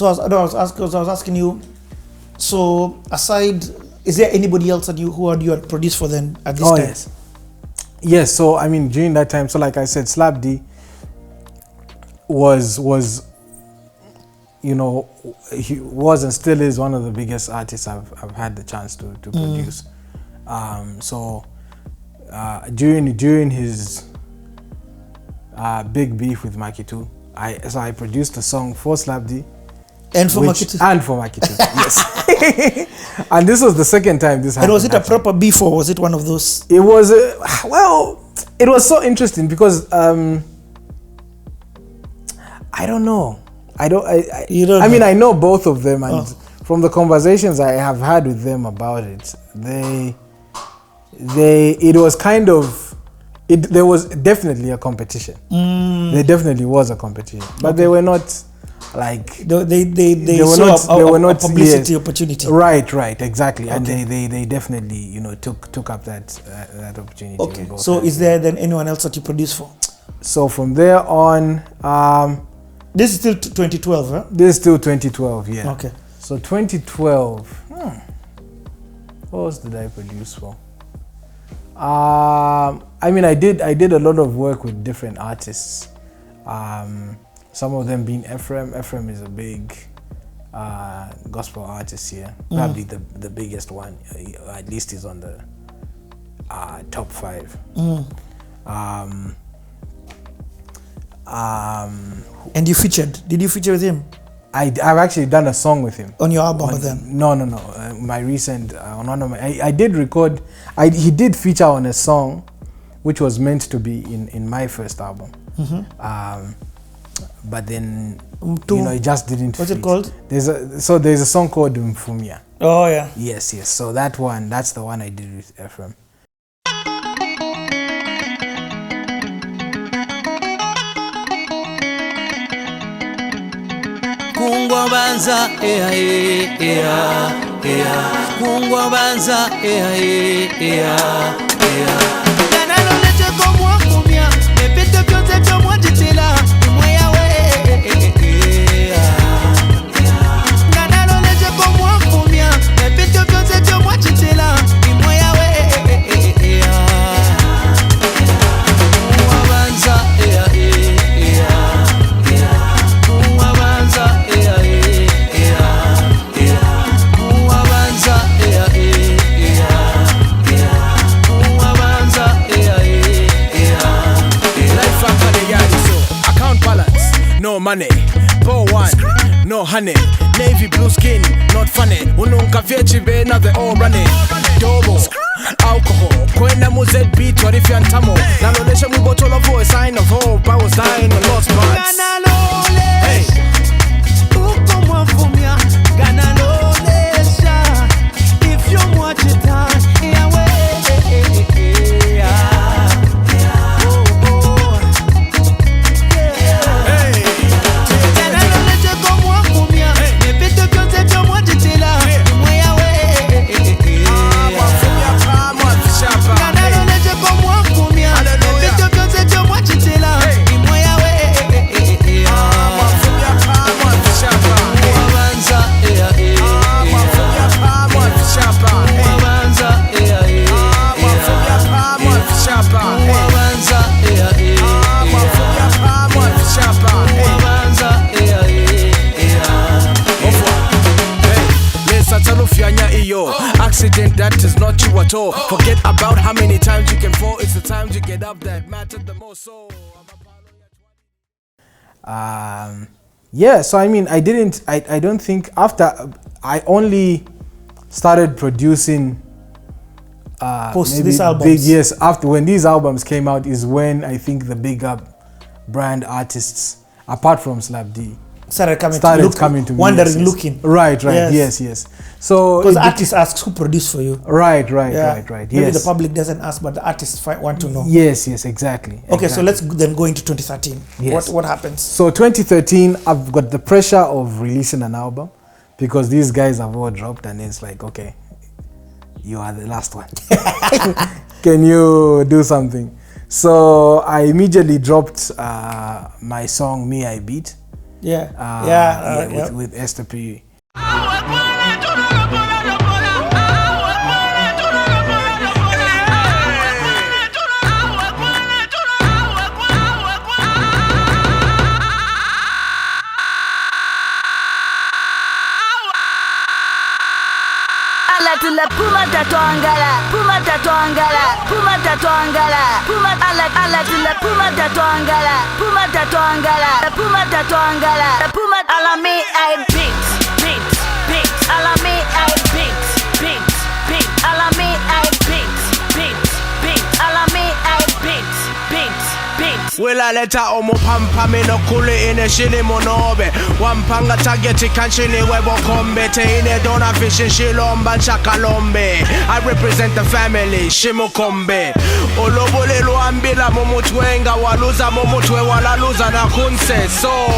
So I was asking you. So aside, is there anybody else that you had produced for then at this time? Yes. So I mean, during that time, so like I said, Slap D was he was and still is one of the biggest artists I've had the chance to produce. So during his big beef with Mag44, I produced a song for Slap D. And for Mag44? And for Mag44, yes. And this was the second time this happened. And was it a proper beef or was it one of those? It was, it was so interesting because, I don't know. I mean, I know both of them, and from the conversations I have had with them about it, it was kind of, there was definitely a competition. There definitely was a competition, but they were not like they were not publicity opportunity. Right, exactly, and they definitely took up that opportunity. Okay, so is there then anyone else that you produce for? So from there on, this is still 2012, huh? This is still 2012, yeah. Okay. So 2012, what else did I produce for? I mean, I did a lot of work with different artists. Some of them being Ephraim. Ephraim is a big gospel artist here, probably the biggest one. At least he's on the top 5. And you featured? Did you feature with him? I've actually done a song with him. On your album with them? No. My recent, on one of my, I did record, he did feature on a song which was meant to be in my first album. But then, it just didn't What's fit. it called? There's a song called Mfumia. Oh, yeah. Yes. So that's the one I did with Ephraim. Kungwa banza Kungwa banza Ganalo leche komwa kumya Mepete pyonze chomwa jitila Imwe yawe Ganalo leche komwa kumya Mepete pyonze chomwa jitila Imwe yawe Kungwa banza no money, poor one, no honey. Navy blue skin, not funny. Ununka vyechibe na they all running. Dobo, alcohol, kwenda muzed beat warifi antamo. Nalonesha mubotolo for a sign of hope. I was dying on lost parts. Hey, uko mwafumia, ganalolesha. If you watch it time, accident that is not you at all. Forget about how many times you can fall. It's the times you get up that matter the most. So yeah, so I mean, I don't think after I only started producing post these albums. Yes, after when these albums came out is when I think the big up brand artists, apart from Slap D, started coming to me. Wondering, looking. Right. Yes. So because artists ask who produced for you. Right. Maybe Yes. the public doesn't ask, but the artists want to know. Yes, exactly. Okay, so let's then go into 2013. Yes. What happens? So 2013, I've got the pressure of releasing an album because these guys have all dropped, and it's like, okay, you are the last one. Can you do something? So I immediately dropped my song "Me I Beat." Yeah. with Esther P. La puma tatuangala, puma tatuangala, puma tatuangala, puma ala la puma tatuangala, puma tatuangala, la puma tatuangala, la puma ala me I beat, ala me I beat, ala me I beat, ala me I beat. Wila leta omo pampa mino kule ine shili monobe Wampanga tageti kanchini webo kombe Te ine dona fishin shilomba chakalombe I represent the family, shimukombe Olobole luambila momutwenga Waluza momutwe walaluza na kunse So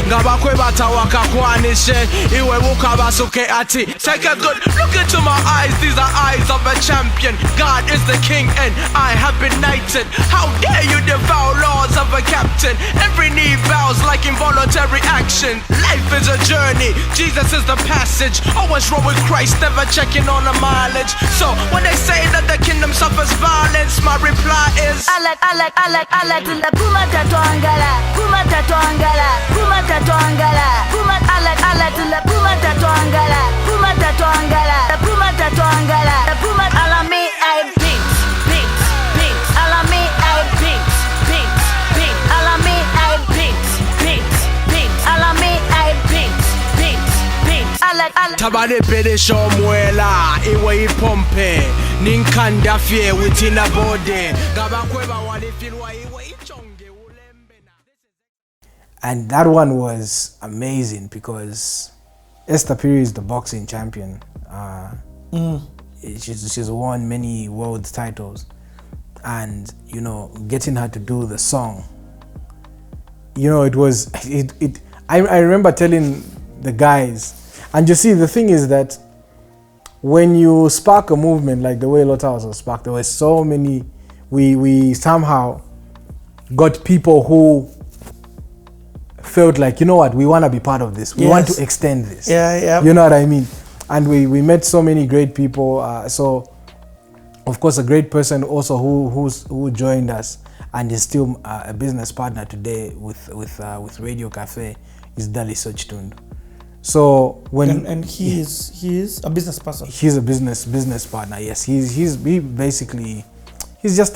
Ngabakwe bata wakakwanishe Iwe wukabasuke ati Take a good look into my eyes These are eyes of a champion God is the king and I have been knighted How dare you devour laws of a captain Every knee bows like involuntary action Life is a journey, Jesus is the passage Always roll with Christ, never checking on the mileage So when they say that the kingdom suffers violence My reply is la puma tatuangala, puma tatuangala, puma tatuangala, puma la puma tatuangala, puma tatuangala, la puma tatuangala, la puma ala me I beat, ala me I beat, ala me I beat, ala me I beat, ala Tabale pede shomwela iwe ipompe Ninkanda fie witina bode Gabakweba walifilwa iwe ichonge ulembe And that one was amazing because Esther Piri is the boxing champion. She's won many world titles. And, you know, getting her to do the song, you know, I remember telling the guys, and you see, the thing is that when you spark a movement like the way Lotta was sparked, there were so many, we somehow got people who felt like, you know what, we want to be part of this. We want to extend this. Yeah. You know what I mean? And we met so many great people. So, of course, a great person also who joined us and is still a business partner today with Radio Cafe is Dali Sochtundu. So when he is a business person. He's a business partner. Yes, he's just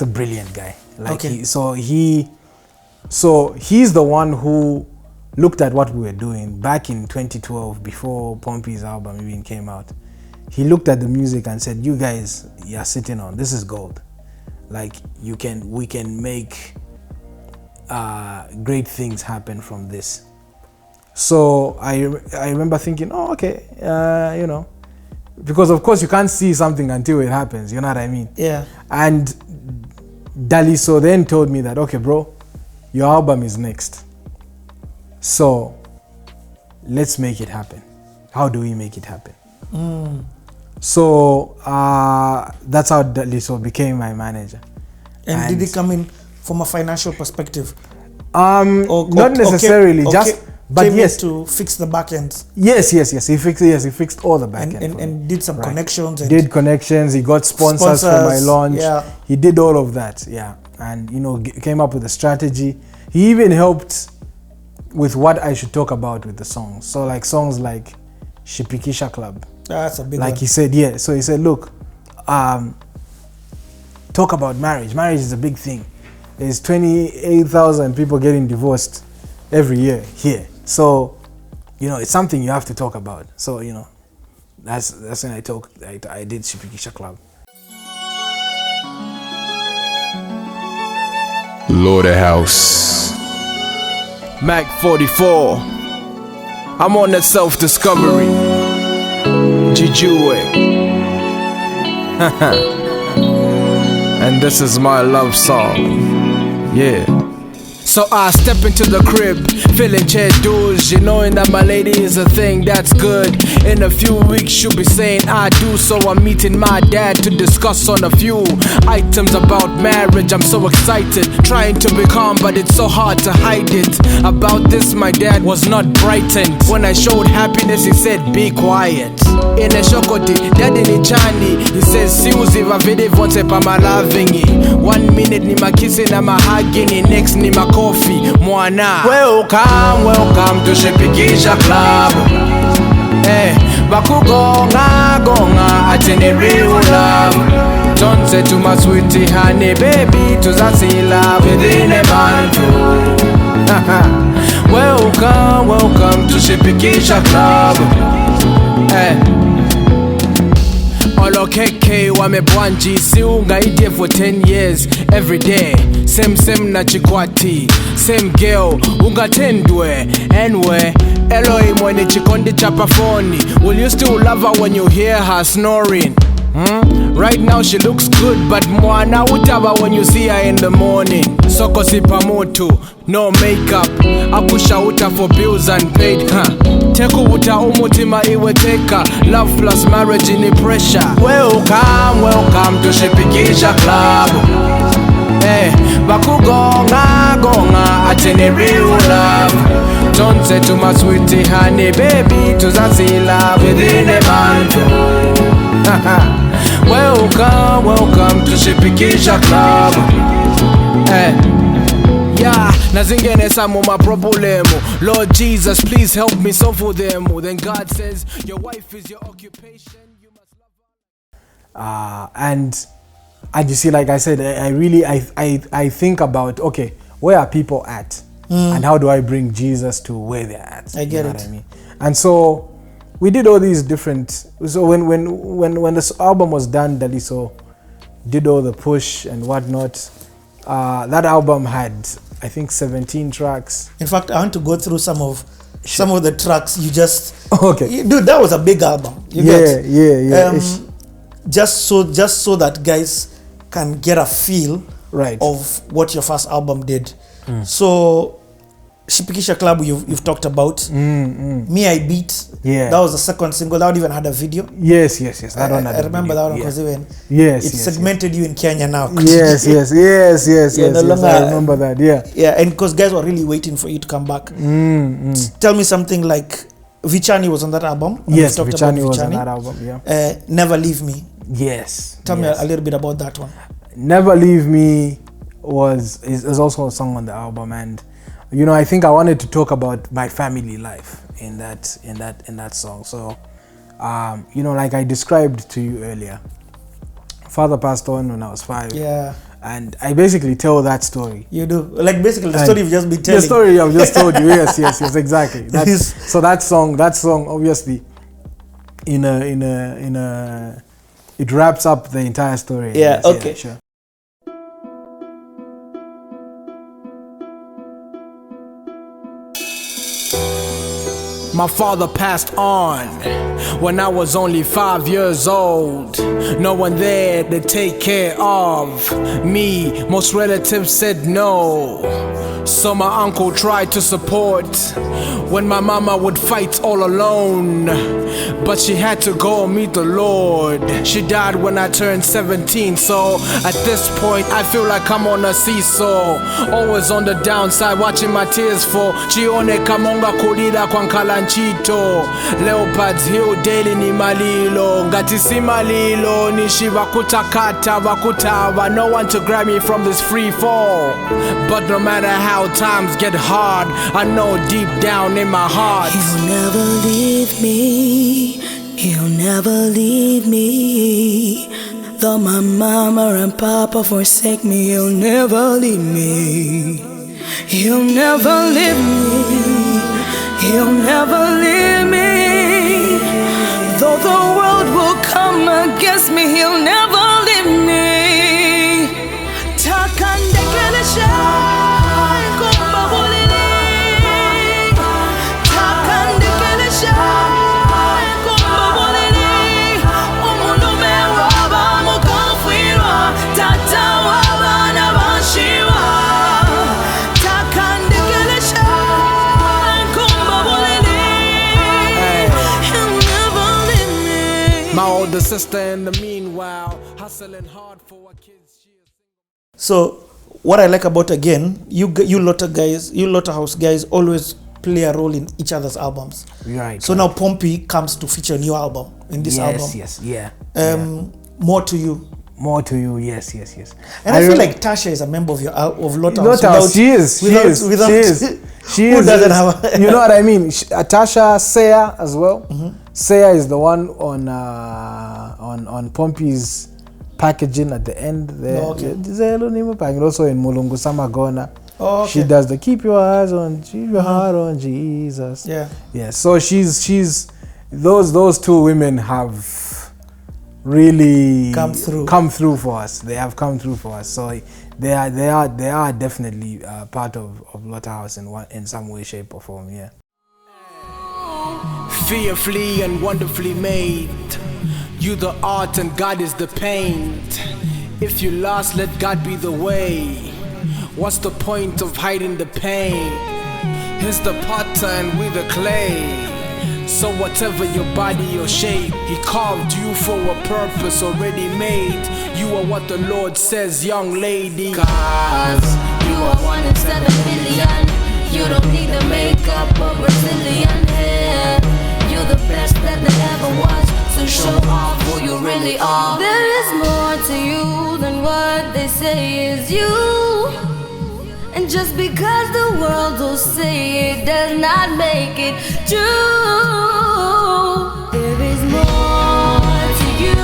a brilliant guy. Like he's the one who looked at what we were doing back in 2012 before Pompey's album even came out. He looked at the music and said, "You guys, you're sitting on this is gold. Like we can make great things happen from this." So I remember thinking, oh, okay, you know, because of course you can't see something until it happens. You know what I mean? Yeah. And Dali so then told me that, okay, bro, your album is next. So let's make it happen. How do we make it happen? So that's how Daliso became my manager. And did he come in from a financial perspective? Not necessarily, but yes, to fix the back end. Yes. He fixed all the back end and did some connections. Did connections. He got sponsors for my launch. Yeah. He did all of that. Yeah, and you know, came up with a strategy. He even helped with what I should talk about with the songs. So like songs like Shipikisha Club. That's a big like one. he said, yeah. So he said, look, talk about marriage. Marriage is a big thing. There's 28,000 people getting divorced every year here. So, you know, it's something you have to talk about. So, you know, that's when I did Shipikisha Club. House. Mag44. I'm on that self-discovery. Jijue. And this is my love song. Yeah. So I step into the crib, feeling douche, knowing that my lady is a thing that's good. In a few weeks she'll be saying I do, so I'm meeting my dad to discuss on a few items about marriage. I'm so excited, trying to be calm, but it's so hard to hide it. About this my dad was not brightened. When I showed happiness he said be quiet. In a shokoti, daddy ni chani, he says siuzi vavede vonse pa malavingi. 1 minute ni makisi na mahagini, next ni makofi mwana. Welcome to Shipikisha Club. Bakugonga gonga atini real love. Don't say to my sweetie honey baby, tuzazila within a month. Welcome to Shipikisha Club. Olo keke wamebwanji, si ungaidie for 10 years every day. Same na chikwati, same girl ungatendwe anyway. Eloi mwenye chikondi chapafoni, will you still love her when you hear her snoring? Right now she looks good, but mwana utaba when you see her in the morning. Soko sipamoto, no makeup, apusha uta for bills unpaid. Teku uta umutima iwe teka, love plus marriage in pressure. Welcome to Shipikisha Club. Bakugonga gonga atini real love. Don't say to my sweetie honey baby, tuzazila within a month. Welcome to Shipikisha Club. Yeah, nazingene samu ma problemo. Lord Jesus, please help me solve for them. Then God says, your wife is your occupation. You must love her. And you see, like I said, I think about, okay, where are people at? And how do I bring Jesus to where they're at? I get it. What I mean? And so we did all these different. So when this album was done, Daliso did all the push and whatnot. That album had, I think, 17 tracks. In fact, I want to go through some of the tracks you just. Okay. Dude, that was a big album. Yeah. Just so that guys can get a feel of what your first album did. So Shipikisha Club you've talked about. Me I Beat. Yeah. That was the second single. That one even had a video. Yes. That one had I remember that one because even it segmented you in Kenya now. Yes. I remember that. Yeah, and because guys were really waiting for you to come back. Tell me something like Vichani was on that album. Yes, Vichani was on that album. Yeah. Never Leave Me. Yes. Tell me a little bit about that one. Never Leave Me is also a song on the album, and you know, I think I wanted to talk about my family life in that song. So you know, like I described to you earlier, father passed on when I was 5. Yeah. And I basically tell that story. You do? Like basically the story you've just been telling. The story I've just told you. Yes, exactly. So that song obviously it wraps up the entire story. Yeah, okay. Yeah, sure. My father passed on when I was only 5 years old. No one there to take care of me. Most relatives said no. So my uncle tried to support when my mama would fight all alone. But she had to go meet the Lord. She died when I turned 17. So at this point I feel like I'm on a seesaw, always on the downside, watching my tears fall. Chione kamonga kulila kwa nkalanchito. Leopards Hill daily ni malilo. Ngati si malilo nishi vakutakata vakutava. No one to grab me from this free fall. But no matter how times get hard, I know deep down in my heart He'll never leave me. He'll never leave me. Though my mama and papa forsake me, he'll never leave me. He'll never leave me. He'll never leave me. Though the world will come against me, he'll never leave me. Takandekelesha kumbabulini. Takandekelesha kumbabulini. Umunume waba mukafirwa. Tata waba nabashiwa. sister in the meanwhile, hustling hard for our kids. So what I like about, again, you Lotta House guys always play a role in each other's albums. Right. So now Pompey comes to feature a new album in this album. Yes, yeah. More to You. More to You, yes. And I feel like Tasha is a member of Lotta House. Lotta House, she is. She Who doesn't have you know what I mean? Tasha, Seya as well. Seya is the one on Pompey's packaging at the end there. Okay. And also in Mulungu Samagona. Oh, okay. She does the keep your eyes on, keep your heart on Jesus. Yeah. So she's those two women have really come through for us. They have come through for us. So they are definitely part of Lotta House in some way, shape or form. Yeah. Fearfully and wonderfully made. You the art and God is the paint. If you lost, let God be the way. What's the point of hiding the pain? He's the potter and we the clay. So whatever your body or shape, He carved you for a purpose already made. You are what the Lord says, young lady. Cause you are 1 in 7 million. You don't need the makeup or Brazilian hair. You're the best that there ever was. So show off who you really are. There is more to you than what they say is you. And just because the world will say it does not make it true. There is more to you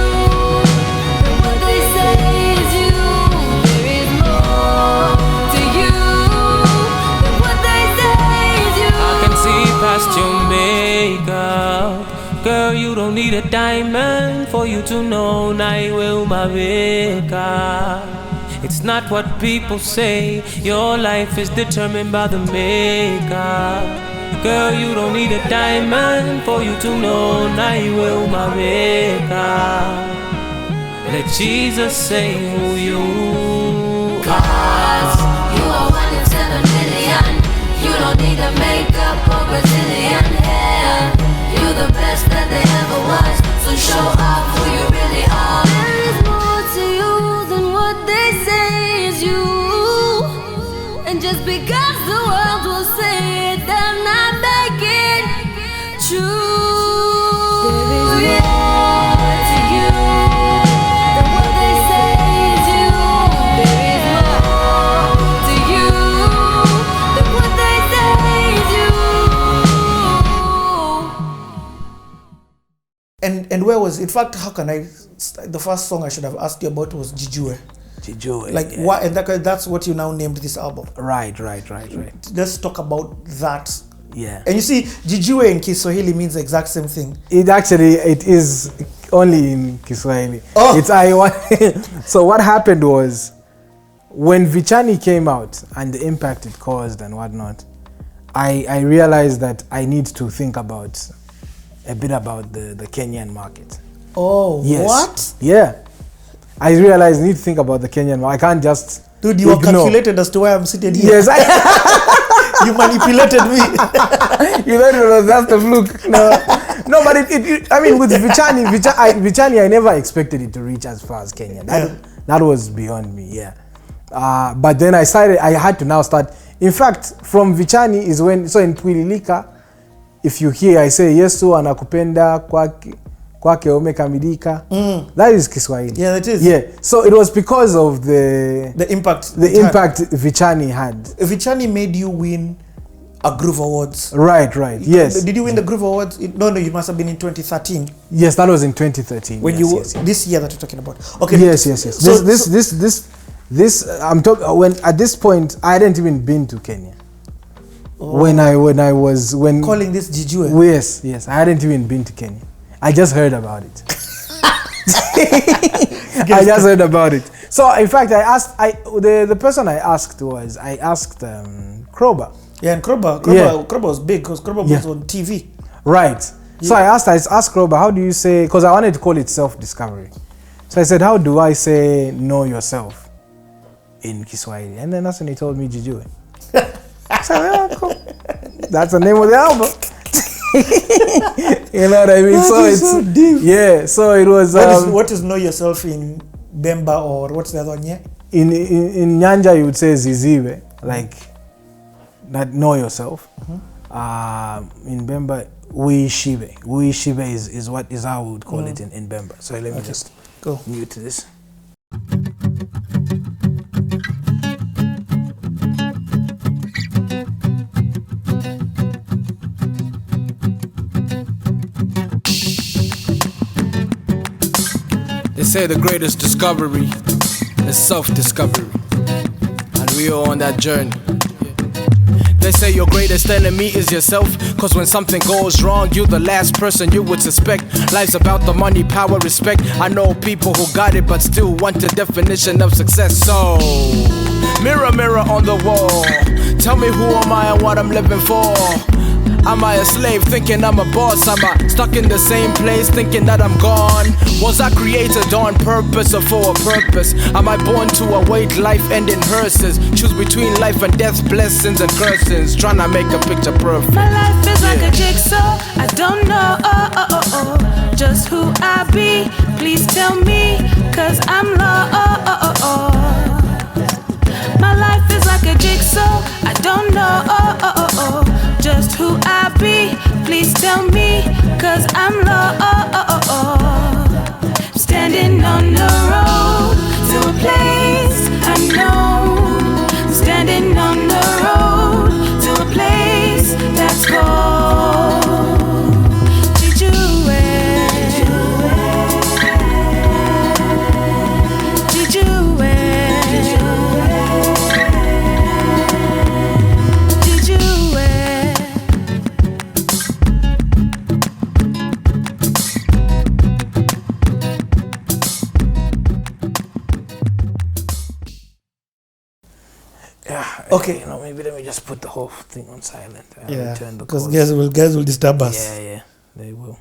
than what they say is you. There is more to you than what they say is you. I can see past your makeup. Girl, you don't need a diamond for you to know I will my makeup. It's not what people say. Your life is determined by the makeup. Girl, you don't need a diamond for you to know I will my makeup. Let Jesus say who you are. Cause you are 1 in 7 million. You don't need the makeup or Brazilian hair. You're the best that there ever was. So show off who you really are. There is more to you than what they say is you. And just because the world will say it, they'll not make it true. There is more to you than what they say is you. There is more to you than what they say is you. And where was, in fact, how can I, the first song I should have asked you about was Jijue. Like, yeah. why, and that's what you now named this album. Right. Let's talk about that. Yeah. And you see, Jijue in Kiswahili means the exact same thing. It is only in Kiswahili. Oh. It's I1. So what happened was, when Vichani came out and the impact it caused and whatnot, I realized that I need to think about a bit about the Kenyan market. Oh, yes. What? Yeah. I realized I need to think about the Kenyan market. I can't just Dude, you ignore. are calculated as to why I'm sitting here. Yes, You manipulated me. you know, that's the fluke. No, but I mean, with Vichani, I never expected it to reach as far as Kenya. That was beyond me, yeah. But then I had to now start. In fact, from Vichani is when, so in Pwililika, if you hear I say Yesu anakupenda kwake umekamilika, that is Kiswahili. Yeah, that is. Yeah, so it was because of the impact Vichani had. Vichani made you win a Groove Awards. Right, yes. Did you win the Groove Awards? No, you must have been in 2013. Yes, that was in 2013. When yes. This year that you're talking about. Okay. Yes. So, this I'm talking when at this point I hadn't even been to Kenya. Oh. When calling this Jijue. Yes, I hadn't even been to Kenya. I just heard about it. I just heard about it. So in fact, the person I asked Kroba. Yeah, and Kroba was big because Kroba was on TV. Right. Yeah. So I asked Kroba, how do you say? Because I wanted to call it self-discovery. So I said, how do I say know yourself in Kiswahili? And then that's when he told me Jijue. So yeah, cool. That's the name of the album. You know what I mean? That So is it's so deep. yeah. So it was What is know yourself in Bemba, or what's the other one? Yeah. in Nyanja you would say Ziziwe, like that know yourself. In Bemba Uishibe. Uishibe is what is how we would call it in Bemba. So let me just go mute this. They say the greatest discovery is self-discovery, and we are on that journey. They say your greatest enemy is yourself, cause when something goes wrong, you're the last person you would suspect. Life's about the money, power, respect. I know people who got it but still want the definition of success. So, mirror, mirror on the wall, tell me who am I and what I'm living for. Am I a slave thinking I'm a boss? Am I stuck in the same place thinking that I'm gone? Was I created on purpose or for a purpose? Am I born to await life ending hearses? Choose between life and death, blessings and curses. Trying to make a picture perfect. My life is like a jigsaw. I don't know just who I be. Please tell me, cause I'm lost. My life is like a jigsaw. I don't know just who I be. Please tell me, cause I'm lost. Standing on the road to a place unknown. Standing on the road to a place that's called Jijue. Jijue. Okay. You know, maybe let me just put the whole thing on silent. Yeah, Turn the because calls. guys will disturb us. Yeah, they will.